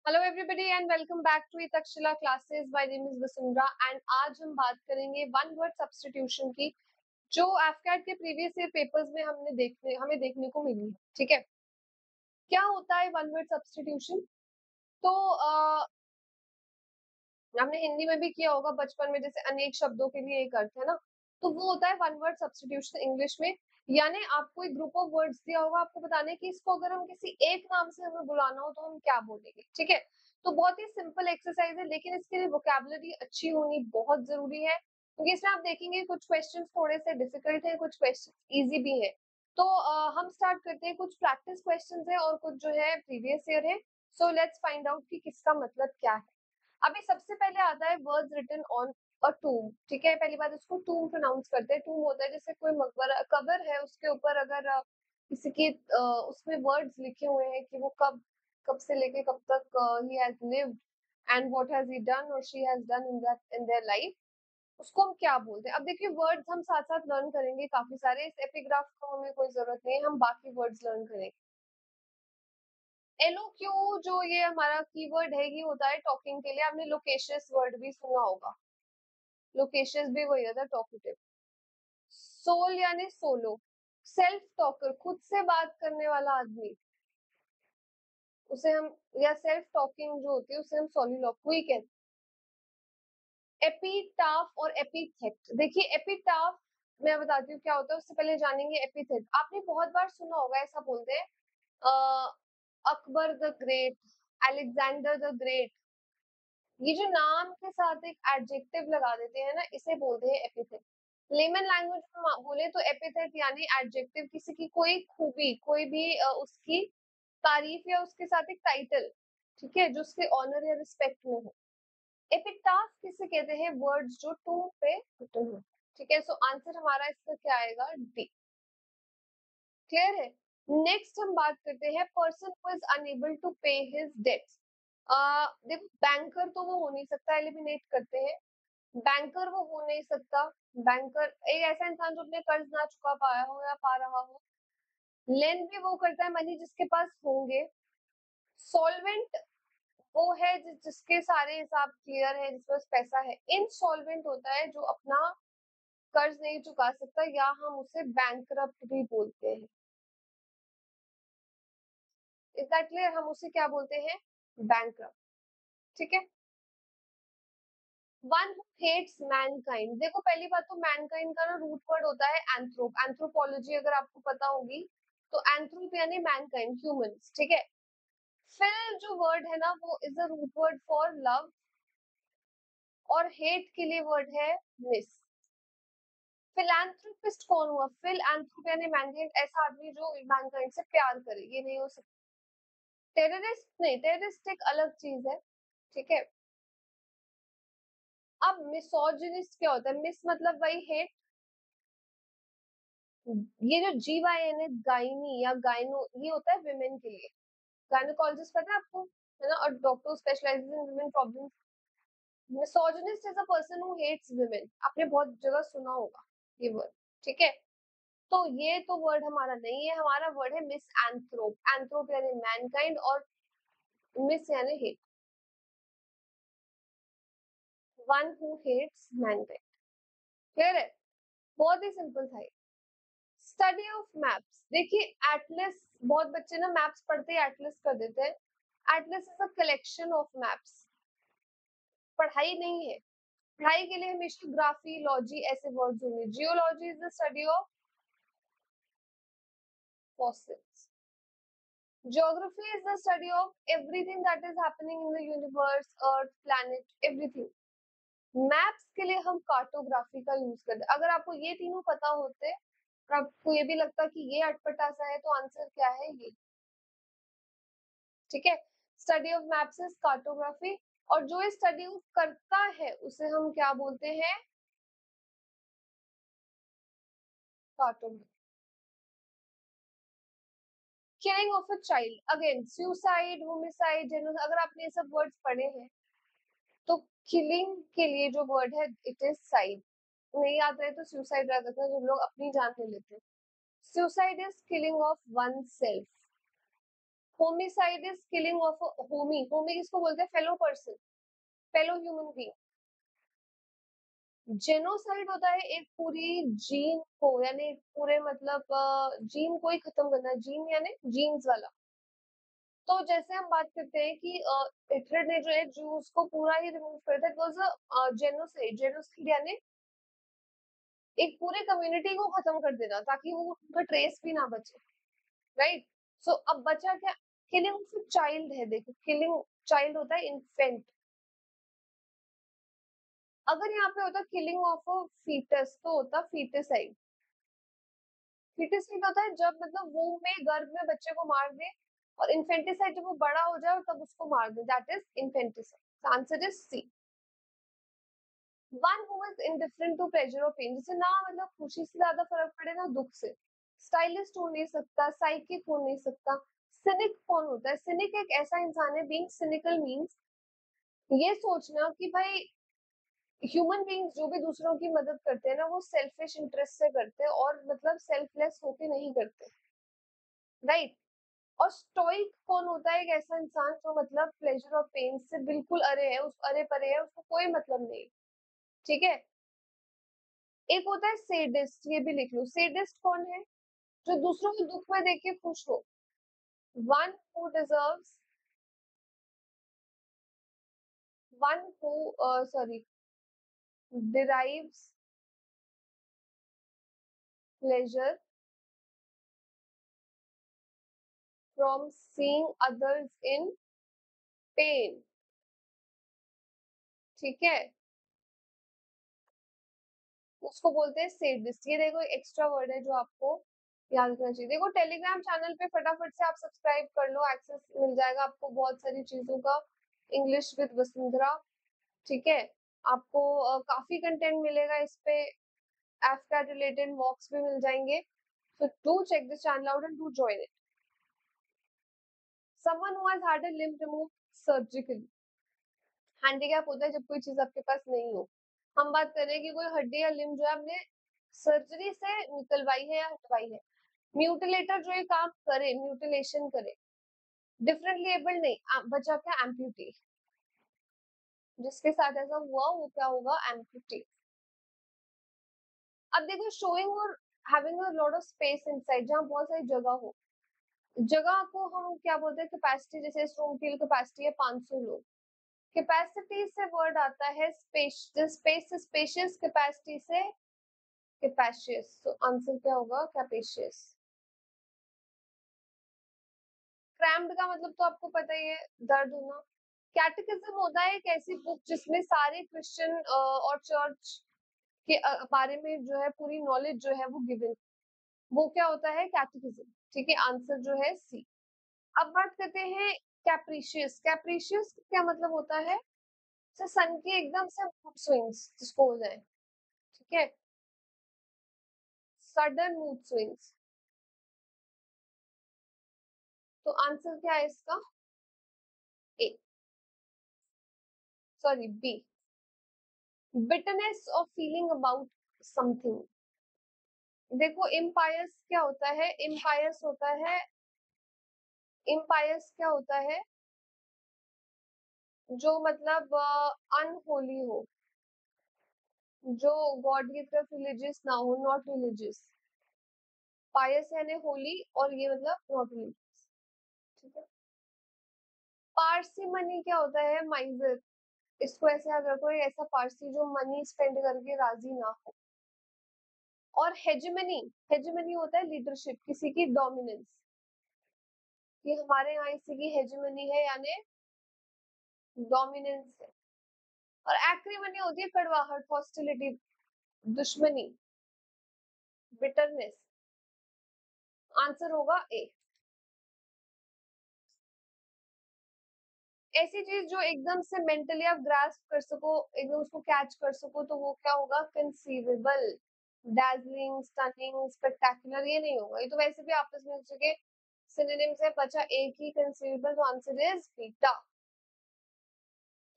Hello everybody and welcome back to Takshashila classes. My name is Vasundhara and आज हम बात करेंगे वन वर्ड सब्स्टिट्यूशन की, जो एफकैट के प्रीवियस ईयर पेपर्स में हमें देखने को मिली है। ठीक है, क्या होता है वन वर्ड सब्स्टिट्यूशन? तो हमने हिंदी में भी किया होगा बचपन में, जैसे अनेक शब्दों के लिए एक अर्थ है ना, तो वो होता है वन वर्ड सब्स्टिट्यूशन इंग्लिश में। यानी आपको एक ग्रुप ऑफ वर्ड्स दिया होगा, आपको बताना है कि इसको अगर हम किसी एक नाम से हमें बुलाना हो तो हम क्या बोलेंगे। ठीक है, तो बहुत ही सिंपल एक्सरसाइज है, लेकिन इसके लिए वोकैबुलरी अच्छी होनी बहुत जरूरी है, क्योंकि इसमें आप देखेंगे कुछ क्वेश्चंस थोड़े से डिफिकल्ट हैं, कुछ क्वेश्चन इजी भी है। तो हम स्टार्ट करते हैं। कुछ प्रैक्टिस क्वेश्चंस है और कुछ जो है प्रीवियस ईयर है। सो लेट्स फाइंड आउट कि किसका मतलब क्या है। अभी सबसे पहले आता है वर्ड्स रिटन ऑन अ टूम। ठीक है, पहली बात इसको टूम प्रोनाउंस करते हैं। टूम होता है जैसे कोई मकबरा कबर है, उसके ऊपर अगर किसी की उसमें वर्ड्स लिखे हुए हैं कि वो कब कब से लेके कब तक he has lived and what has he done और she has done in their life, उसको हम क्या बोलते हैं। अब देखिए वर्ड्स हम साथ साथ लर्न करेंगे काफी सारे, इस एपिग्राफ को हमें कोई जरूरत नहीं है, हम बाकी वर्ड्स लर्न करेंगे। एलओक्यू जो ये हमारा कीवर्ड है, ये होता है टॉकिंग के लिए। आपने लोकेशियस वर्ड भी सुना होगा, लोकेशियस भी वही होता है टॉकेटिव। सोल यानी सोलो, सेल्फ टॉकर, खुद से बात करने वाला आदमी, उसे हम, या सेल्फ टॉकिंग जो होती है उसे हम सोलिलोक्वी कहते हैं। एपिटाफ और एपिथेट, देखिए एपिटाफ मैं बताती हूँ क्या होता है, उससे पहले जानेंगे एपिथेट। आपने बहुत बार सुना होगा, ऐसा बोलते हैं Akbar the great, Alexander the great, ये जो नाम के साथ एक एडजेक्टिव लगा देते हैं ना, इसे बोलते हैं एपिथेट। लेमन लैंग्वेज में बोले तो एपिथेट यानी एडजेक्टिव, किसी की कोई खूबी, कोई भी उसकी तारीफ या उसके साथ एक टाइटल, ठीक है, जो उसके ऑनर या रिस्पेक्ट में हो। एपिटाफ किसे कहते हैं? वर्ड्स जो टूम पे रिटन हो। ठीक है, सो आंसर हमारा इसका क्या आएगा? डी। क्लियर है। नेक्स्ट हम बात करते हैं person who is unable to pay his debts. देखो बैंकर तो वो हो नहीं सकता, एलिमिनेट करते हैं। बैंकर वो हो नहीं सकता। बैंकर एक ऐसा इंसान जो अपने कर्ज ना चुका पाया हो या पा रहा हो। लेन भी वो करता है मनी जिसके पास होंगे। सॉल्वेंट वो है जिसके सारे हिसाब क्लियर है, जिसके पास पैसा है। इनसॉल्वेंट होता है जो अपना कर्ज नहीं चुका सकता, या हम उसे बैंकरप्ट भी बोलते हैं। Is that clear? हम उसे क्या बोलते हैं? बैंकरप्ट। ठीक है। वन हु हेट्स मैनकाइंड, देखो पहली बात तो मैनकाइंड का ना रूट वर्ड होता है एंथ्रोप, एंथ्रोपोलॉजी अगर आपको पता होगी तो एंथ्रोप यानी मैनकाइंड, ह्यूमंस। ठीक है। फिल जो वर्ड है ना, वो is a root word for love, और हेट के लिए वर्ड है मिस। फिलैंथ्रोपिस्ट कौन हुआ? फिल एंथ्रोप यानी मैनकाइंड, ऐसा आदमी जो मैनकाइंड से प्यार करे, ये नहीं हो सकता। टेररिस्ट नहीं, टेररिस्ट एक अलग चीज है। ठीक है। अब मिसोजिनिस्ट क्या होता है? मिस मतलब वही हेट। ये जो GYN है, गायनी या गायनो, ये होता है विमेन के लिए। गायनोकोलॉजिस्ट पता है आपको, है ना, और doctor specializes in women problems. Misogynist is a person who hates women, आपने बहुत जगह सुना होगा ये वर्ड। ठीक है, तो ये तो वर्ड हमारा नहीं है, हमारा वर्ड है मिस एंथ्रोप। एंथ्रोप यानी मैनकाइंड और मिस यानी hate. One who hates mankind. Clear है? बहुत ही सिंपल था ये। स्टडी ऑफ मैप्स, देखिए एटलस, बहुत बच्चे ना मैप्स पढ़ते ही एटलस कर देते हैं। Atlas is a collection of maps, पढ़ाई नहीं है। पढ़ाई के लिए हमेशा ग्राफी, लॉजी ऐसे वर्ड्स होंगे। Geology is the study of fossils. Geography is the study of everything that is happening in the universe, earth, planet, everything. Maps के लिए हम कार्टोग्राफी का यूज करते हैं। अगर आपको ये तीनों पता होते और आपको ये भी लगता कि ये अटपटा सा है, तो आंसर क्या है? ये। ठीक है, study of maps is cartography, और जो स्टडी करता है उसे हम क्या बोलते हैं? Cartography. Killing of a child, again suicide, homicide, genocide, अगर आपने ये सब वर्ड्स पढ़े हैं तो किलिंग के लिए जो वर्ड है इट इज साइड। नहीं याद रहे तो सुसाइड याद रखना, जो लोग अपनी जान ले लेते हैं। Suicide is killing of one self. Homicide is killing of Homi, Homi किसको बोलते हैं? Fellow person, fellow human being. Genocide होता है एक पूरी जीन को, यानी पूरे मतलब जीन को ही खत्म करना, जीन यानी जीन्स वाला। तो जैसे हम बात करते हैं कि हिटलर ने जो है ज्यूस को पूरा ही रिमूव कर दिया, it was a genocide. Genocide यानी एक पूरे कम्युनिटी को खत्म कर देना ताकि वो उनका ट्रेस भी ना बचे, राइट। सो अब बचा क्या? किलिंग ऑफ चाइल्ड है, देखो किलिंग चाइल्ड होता है इन्फेंट। अगर यहाँ पे होता किलिंग ऑफ फीटस तो होता फीटिसाइड। फीटिसाइड होता है जब मतलब वूम में, गर्भ में बच्चे को मार दे, और इन्फेंटिसाइड जब वो बड़ा हो जाए और तब उसको मार दे, that is infanticide. Answer is C. One who is indifferent to pleasure और पेन, जिसे ना मतलब खुशी से ज्यादा फर्क पड़े ना दुख से। स्टाइलिस्ट हो नहीं सकता, साइकिक हो नहीं सकता। सिनिक कौन होता है? सिनिक एक ऐसा इंसान है, बीइंग सिनिकल मींस ये सोचना कि भाई ह्यूमन बीइंग्स जो भी दूसरों की मदद करते हैं ना, वो सेल्फिश इंटरेस्ट से करते हैं और मतलब सेल्फलेस होके नहीं करते, राइट। और स्टोइक कौन होता है? एक ऐसा इंसान जो मतलब प्लेजर और पेन से बिल्कुल अरे है, उस अरे परे है, उसको कोई मतलब नहीं, ठीक है। एक होता है सेडिस्ट, ये भी लिख लो। सेडिस्ट कौन है? जो दूसरों को दुख में देख के खुश हो। One who deserves, one who sorry derives pleasure from seeing others in pain, ठीक है, उसको बोलते हैं सेडिस्ट। ये देखो एक्स्ट्रा वर्ड है जो आपको याद रखना चाहिए। देखो टेलीग्राम चैनल पे फटाफट से आप सब्सक्राइब कर लो, एक्सेस मिल जाएगा आपको बहुत सारी चीजों का, इंग्लिश विद वसुंधरा, ठीक है। आपको काफी कंटेंट मिलेगा इस पे, एफका रिलेटेड वॉक्स भी मिल जाएंगे। So do check this channel out and do join it. Someone who has had a limb removed surgically. Handicap होता है जब कोई चीज आपके पास नहीं हो। हम बात कर रहे हैं कि कोई हड्डी या लिम्ब जो है आपने सर्जरी से निकलवाई है या हटवाई है। म्यूटिलेटर जो ये काम करे, म्यूटिलेशन करे। डिफरेंटली एबल्ड नहीं, बचा क्या? एम्प्यूटी। जिसके साथ ऐसा हुआ वो क्या होगा? एम्प्यूटी। अब देखो शोइंग और having a lot of space inside, जहाँ बहुत सारी जगह हो। जगह को हम क्या बोलते हैं? कैपेसिटी। जैसे इस रूम की कैपेसिटी है 500 लोग। कैपेसिटी से वर्ड आता है स्पेस, स्पेस से स्पेशियस, कैपेसिटी से कैपेशियस। तो आंसर क्या होगा? कैपेशियस। क्रैम्प्ड का मतलब तो आपको पता ही है, दर्द होना। कैटेकिज्म होता है एक ऐसी बुक जिसमें सारे क्रिश्चियन और चर्च के बारे में जो है पूरी नॉलेज जो है वो गिवन, वो क्या होता है? कैटेकिज्म, ठीक है। आंसर जो है सी। अब बात करते हैं कैप्रिशियस। कैप्रिशियस क्या मतलब होता है? जैसे सन के एकदम से मूड स्विंग्स जिसको हो जाए, ठीक है, सडन मूड स्विंग्स। तो आंसर क्या है इसका? A, sorry B. Bitterness of feeling about something. देखो इम्पायस क्या होता है? इम्पायस होता है, इम्पायस क्या होता है? जो मतलब अनहोली हो, जो गॉड की तरफ रिलीजियस ना हो, नॉट रिलीजियस। पायस यानी होली, और ये मतलब नॉट रिलीजियस, ठीक है। पारसी मनी क्या होता है? माइजर। इसको ऐसे याद रखो, ये ऐसा पारसी जो मनी स्पेंड करके राजी ना हो। और हेजेमनी, हेजेमनी होता है लीडरशिप, किसी की डोमिनेंस, कि हमारे यहाँ इसी की हेजेमनी है यानी डोमिनेंस है। और एक्रीमनी होती है कड़वाहट, हॉस्टिलिटी, दुश्मनी, बिटरनेस। आंसर होगा ए। ऐसी चीज जो एकदम से मेंटली आप ग्रास्प कर सको, एकदम उसको कैच कर सको, तो वो क्या होगा? कंसीवेबल, dazzling, स्टनिंग, स्पेक्टेकुलर, ये नहीं होगा। ये तो वैसे भी आपस में उसके सिनोनिम्स है। बचा एक ही कंसीवेबल, तो आंसर इज बीटा।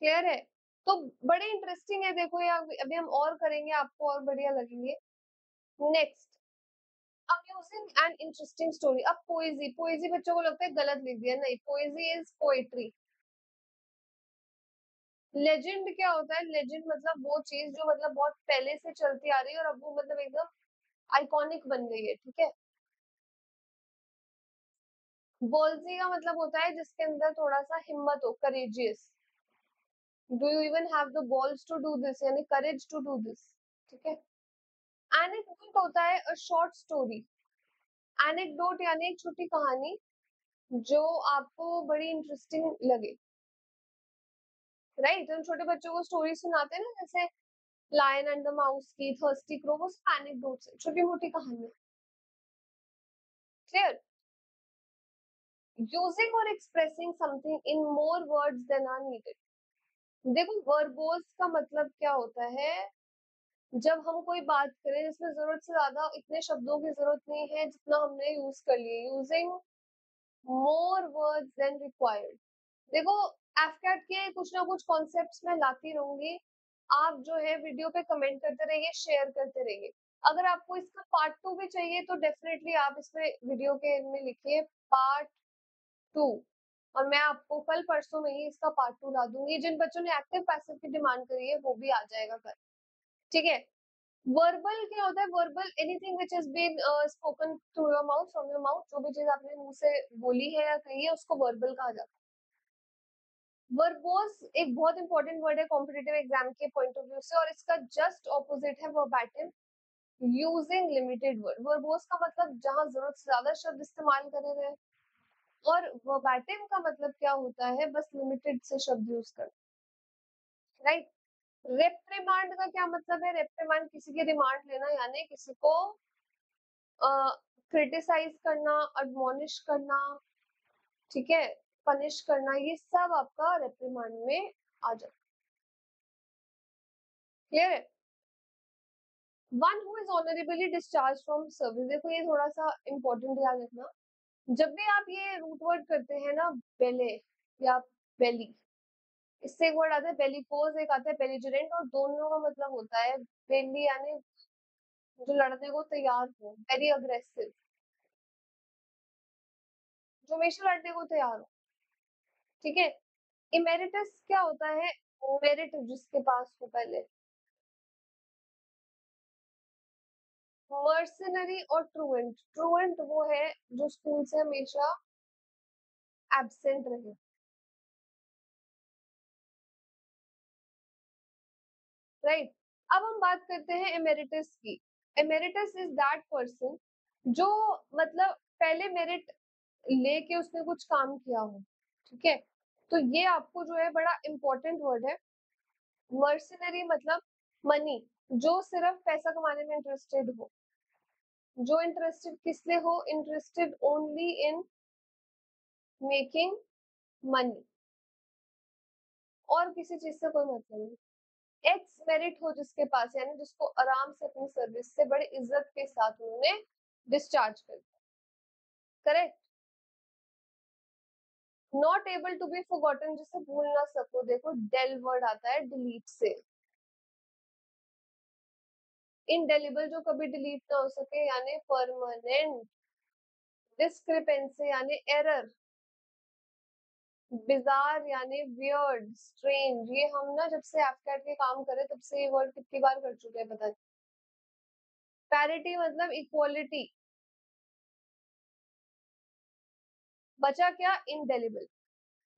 क्लियर है? तो बड़े इंटरेस्टिंग है, देखो ये अभी हम और करेंगे, आपको और बढ़िया लगेंगे। Next, amusing and interesting story. अब पोएजी, पोएजी बच्चों को लगता है गलत लिख दिया, नहीं, पोएजी इज पोएट्री। लेजेंड क्या होता है? लेजेंड मतलब वो चीज जो मतलब बहुत पहले से चलती आ रही है और अब वो मतलब एकदम आइकॉनिक बन गई है, ठीक है। बॉल्जी का मतलब होता है जिसके अंदर थोड़ा सा हिम्मत हो, courageous. Do you even have the balls to do this, यानी करेज टू डू दिस, ठीक है। एनेक्डोट होता है अ शॉर्ट स्टोरी। एनेक्डोट यानी एक छोटी कहानी जो आपको बड़ी इंटरेस्टिंग लगे, राइट। हम छोटे बच्चों को स्टोरी सुनाते हैं ना, जैसे लायन एंड द माउस की, थर्स्टी क्रो, वो सब एनेक्डोट्स है, छोटी मोटी कहानी। क्लियर? यूजिंग और expressing something in more words than are needed. देखो वर्बोस का मतलब क्या होता है? जब हम कोई बात करें जिसमें जरूरत से ज्यादा इतने शब्दों की जरूरत नहीं है जितना हमने यूज कर लिए, using more words than required. देखो एफकैट के कुछ ना कुछ कॉन्सेप्ट्स मैं लाती रहूंगी, आप जो है वीडियो पे कमेंट करते रहिए, शेयर करते रहिए। अगर आपको इसका पार्ट 2 भी चाहिए तो डेफिनेटली आप इसमें वीडियो के में लिखिए पार्ट 2, और मैं आपको कल परसों में ही इसका पार्ट 2 ला दूंगी। जिन बच्चों ने एक्टिव पैसिव की डिमांड करी है वो भी आ जाएगा कल, ठीक है। वर्बल क्या होता है? Verbal anything which has been spoken through your mouth, from your mouth, जो भी चीज आपने मुंह से बोली है या कही है उसको वर्बल कहा जाता है। वर्बोस एक बहुत इंपॉर्टेंट वर्ड है कॉम्पिटिटिव एग्जाम के पॉइंट ऑफ व्यू से, और इसका जस्ट ऑपोजिट है वर्बैटिम, यूजिंग लिमिटेड वर्ड। वर्बोस का मतलब जहां जरूरत से ज्यादा शब्द इस्तेमाल करे गए, और वर्बैटिम का मतलब क्या होता है? बस लिमिटेड से शब्द यूज कर, राइट। रेप्रिमांड का क्या मतलब है? रेप्रिमांड किसी की रिमांड लेना, यानी किसी को क्रिटिसाइज करना, एडमोनिश करना, ठीक है, पनिश करना, ये सब आपका रेप्रिमांड में आ जाता है। क्लियर है? One who is honourably discharge from service, देखो ये थोड़ा सा इंपॉर्टेंट याद रखना। जब भी आप ये रूट वर्ड करते हैं ना, बेले या बेली, इससे एक वर्ड आता है बेलिकोज, एक आता है बेलिजरेंट, और दोनों का मतलब होता है बेली यानी जो लड़ने को तैयार हो, वेरी अग्रेसिव, जो हमेशा लड़ने को तैयार हो, ठीक है। इमेरिटस क्या होता है? मेरिट जिसके पास हो पहले। मर्सनरी और ट्रूएंट, ट्रूएंट वो है जो स्कूल से हमेशा एब्सेंट रहे, राइट। अब हम बात करते हैं एमेरिटस की। एमेरिटस इज दैट पर्सन जो मतलब पहले मेरिट लेके उसने कुछ काम किया हो, ठीक है। तो ये आपको जो है बड़ा इंपॉर्टेंट वर्ड है। मर्सनरी मतलब मनी, जो सिर्फ पैसा कमाने में इंटरेस्टेड हो, जो इंटरेस्टेड किस लिए हो? Interested only in making money, और किसी चीज से कोई मतलब नहीं। एक्स मेरिट हो जिसके पास, यानी जिसको आराम से अपनी सर्विस से बड़े इज्जत के साथ उन्होंने डिस्चार्ज कर दिया, correct. Not able to be forgotten, जिसे भूल ना सको, देखो डेल वर्ड आता है डिलीट से। इनडेलिबल जो कभी डिलीट ना हो सके, यानी परमानेंट। डिस्क्रिपेंसी यानी एरर। बिजार यानी वियर्ड, स्ट्रेंज, ये हम ना जब से एफकैट के काम करे तब से ये वर्ड कितनी बार कर चुके हैं पता नहीं। पैरिटी मतलब इक्वालिटी। बचा क्या? इनडेलिबल।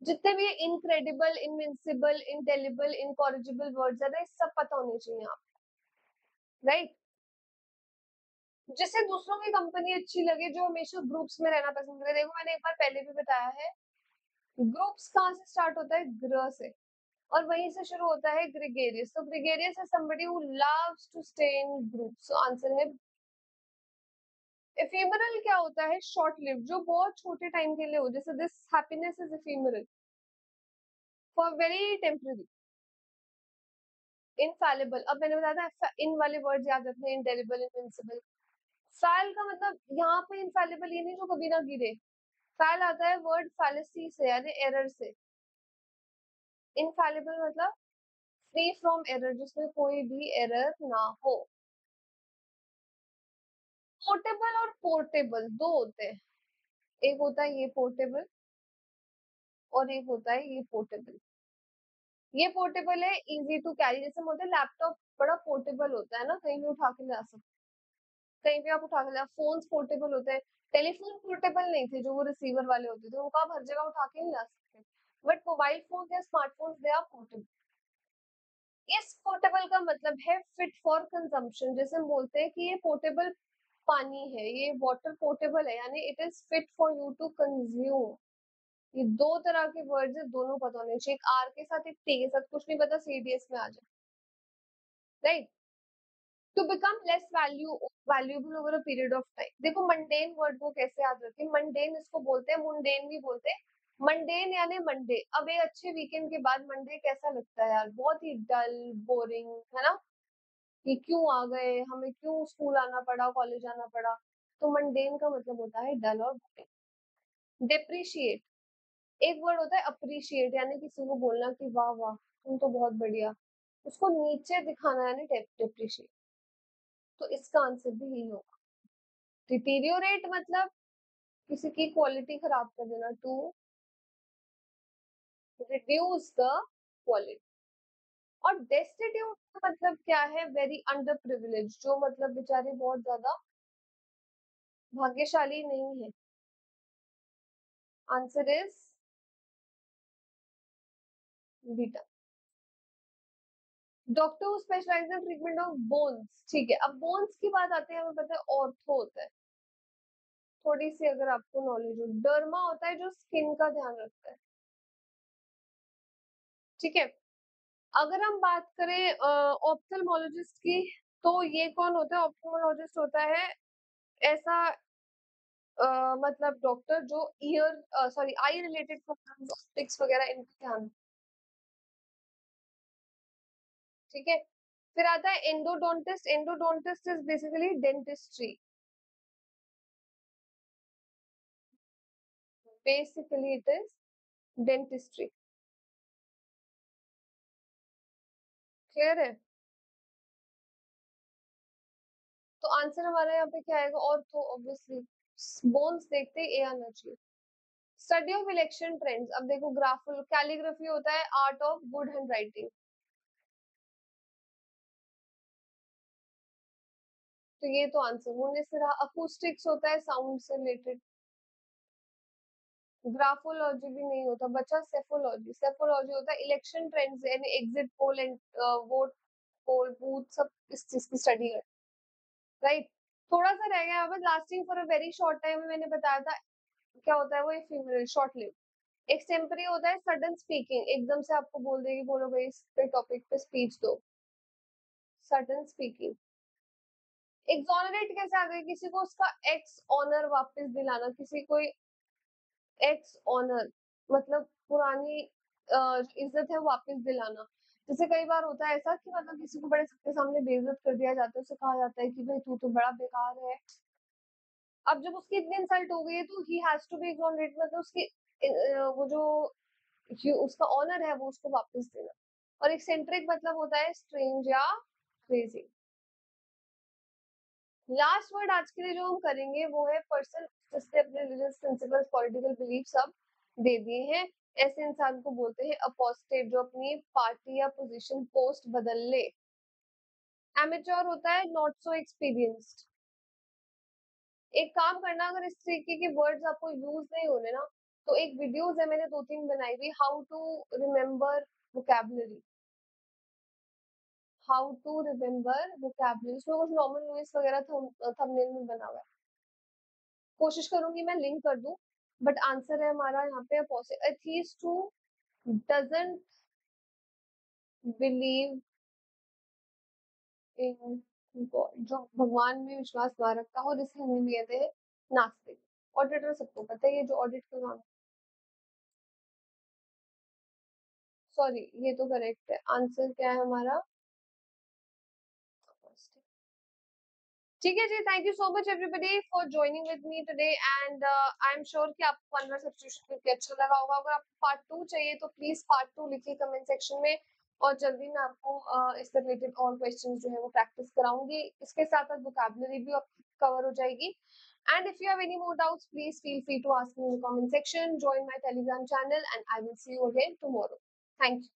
जितने भी इनक्रेडिबल, इनविंसिबल, इंटेलिबल, इनकॉरिजिबल वर्ड्स है ना, ये सब पता होने चाहिए आपको, राइट। जिसे दूसरों की कंपनी अच्छी लगे, जो हमेशा ग्रुप्स में रहना पसंद करे। देखो मैंने एक बार पहले भी बताया है, ग्रुप्स कहाँ से स्टार्ट होता है? ग्र से, और वहीं से शुरू होता है ग्रेगेरियस। तो gregarious is somebody who loves to stay in groups, so answer है। एफिमरल क्या होता है? शॉर्ट लिव, जो बहुत छोटे टाइम के लिए हो, जैसे this happiness is ephemeral, for very temporary. Infallible, अब मैंने बताया था इन वाले वर्ड्स याद रखने, इंडेलिबल, इनविंसिबल। फैल का मतलब यहाँ पे इनफैलिबल ये नहीं जो कभी ना गिरे, फैल आता है वर्ड फैलेसी से, यानी एरर से। इनफैलिबल मतलब फ्री फ्रॉम एरर, जिसमें कोई भी एरर ना हो। पोर्टेबल और पोर्टेबल दो होते हैं, एक होता है ये पोर्टेबल और एक होता है ये पोर्टेबल। ये पोर्टेबल है, इजी टू कैरी, जैसे बोलते हैं लैपटॉप बड़ा पोर्टेबल होता है ना, कहीं भी उठा के ला सकते, कहीं भी आप उठा के ला। फोन्स पोर्टेबल होते हैं, टेलीफोन पोर्टेबल नहीं थे जो वो रिसीवर वाले होते थे, उनको आप हर जगह उठा के नहीं ला सकते, बट मोबाइल फोन या स्मार्टफोन्स दे आर पोर्टेबल। इस पोर्टेबल का मतलब है फिट फॉर कंजम्पशन, जैसे हम बोलते हैं कि ये पोर्टेबल पानी है, ये वाटर पोर्टेबल है, यानी it is fit for you to consume. ये दो तरह के वर्ड्स है, दोनों पता होने चाहिए, एक आर के साथ एक टी के साथ, कुछ नहीं पता सीडीएस में आ जाए, right. To become less valuable over a period of time. देखो मंडेन वर्ड को कैसे याद रखें, मंडेन इसको बोलते हैं, मुंडेन भी बोलते हैं। मंडेन यानी मंडे, अब एक अच्छे वीकेंड के बाद मंडे कैसा लगता है यार, बहुत ही डल बोरिंग, है ना, कि क्यों आ गए, हमें क्यों स्कूल आना पड़ा, कॉलेज आना पड़ा। तो मंडेन का मतलब होता है डल और बोरिंग। डेप्रिशिएट, एक वर्ड होता है अप्रिशिएट, यानी किसी को बोलना कि वाह वाह तुम तो बहुत बढ़िया, उसको नीचे दिखाना यानी डेप्रिशिएट। तो इसका आंसर भी यही होगा। डिटीरियोरेट मतलब किसी की क्वालिटी खराब कर देना, टू रिड्यूस द क्वालिटी। और डेस्टिट्यूट का मतलब क्या है, वेरी अंडर प्रिविलेज, जो मतलब बेचारे बहुत ज्यादा भाग्यशाली नहीं है। Answer is beta. Doctor who specialize in treatment of bones, ठीक है, अब बोन्स की बात आते हैं, हमें पता है ऑर्थो होता है, थोड़ी सी अगर आपको नॉलेज हो, डर्मा होता है जो स्किन का ध्यान रखता है, ठीक है। अगर हम बात करें ऑप्थेल्मोलॉजिस्ट की, तो ये कौन होता है, ऑप्थेल्मोलॉजिस्ट होता है ऐसा मतलब डॉक्टर जो year sorry I related problems, optics वगैरह इनका ध्यान, ठीक है। फिर आता है endodontist, endodontist is basically dentistry, basically it is dentistry, clear है। तो आंसर हमारा यहाँ पे क्या आएगा, और तो ऑब्वियसली बोन्स देखते ही ए आना चाहिए। स्टडी ऑफ इलेक्शन ट्रेंड्स, अब देखो ग्राफुल कैलीग्राफी होता है art of good hand writing, तो ये तो आंसर होने से रहा। अकूस्टिक्स होता है साउंड से रिलेटेड, ग्राफोलॉजी भी नहीं होता बच्चा, सेफोलॉजी, सेफोलॉजी होता है इलेक्शन ट्रेंड्स यानी exit poll and vote poll booth सब इस चीज की स्टडी है, राइट। थोड़ा सा रह गया, अब lasting for a very short time, मैंने बताया था क्या होता है वो, एफिमेरल, शॉर्ट लिव। एक्सटेम्परी होता है सडन स्पीकिंग, एकदम से आपको बोल देगी बोलो भाई इस पे टॉपिक पे स्पीच दो, सडन स्पीकिंग। एक्सोनरेट कैसे आ गई, किसी को उसका एक्स ऑनर वापस दिलाना, किसी को एक्स ऑनर मतलब पुरानी इज्जत है वापस दिलाना। जैसे कई बार होता है ऐसा कि मतलब किसी को बड़े सबके सामने बेइज्जत कर दिया जाता है, उसे कहा जाता है कि भाई तू तो बड़ा बेकार है। अब जब उसकी इतनी इंसल्ट हो गई है तो he has to be exonerate, मतलब उसकी वो जो उसका ऑनर है वो उसको वापस देना। और एक्सेंट्रिक मतलब होता है स्ट्रेंज या क्रेजी। लास्ट वर्ड आज के लिए जो हम करेंगे वो है पर्सन जिसने अपने रिलीजियस प्रिंसिपल्स, पॉलिटिकल बिलीफ सब दे दिए हैं। ऐसे इंसान को बोलते हैं अपोस्टेट, जो अपनी पार्टी या पोजीशन पोस्ट बदल ले। एमेच्योर होता है नॉट सो एक्सपीरियंस्ड। एक काम करना, अगर इस तरीके के वर्ड्स आपको यूज नहीं होने ना, तो एक वीडियोस है मैंने दो तीन बनाई हुई, how to remember vocabulary, how to remember vocabulary, उसमें कुछ नॉर्मल न्यूज वगैरह थंबनेल में बना हुआ है, कोशिश करूंगी मैं लिंक कर दूं। बट आंसर है हमारा यहाँ पे atheist who doesn't believe in God, जो भगवान में विश्वास ना रखता हो, जिसे हिंदी में कहते हैं नास्तिक। ऑडिटर सबको पता है ये जो ऑडिट का काम, सॉरी ये तो करेक्ट है, आंसर क्या है हमारा, ठीक है जी। Thank you so much everybody for joining with me today, and I am sure कि आपको 15 सब्स्टिट्यूशन करके अच्छा लगा होगा। अगर आपको पार्ट 2 चाहिए तो प्लीज पार्ट 2 लिखिए कमेंट सेक्शन में। और जल्दी मैं आपको इससे रिलेटेड और क्वेश्चंस जो है वो प्रैक्टिस कराऊंगी। इसके साथ-साथ वोकैबुलरी भी आपकी कवर हो जाएगी। And if you have any more doubts, please feel free to ask me in the comment section. Join my Telegram channel and I will see you again tomorrow. Thank you.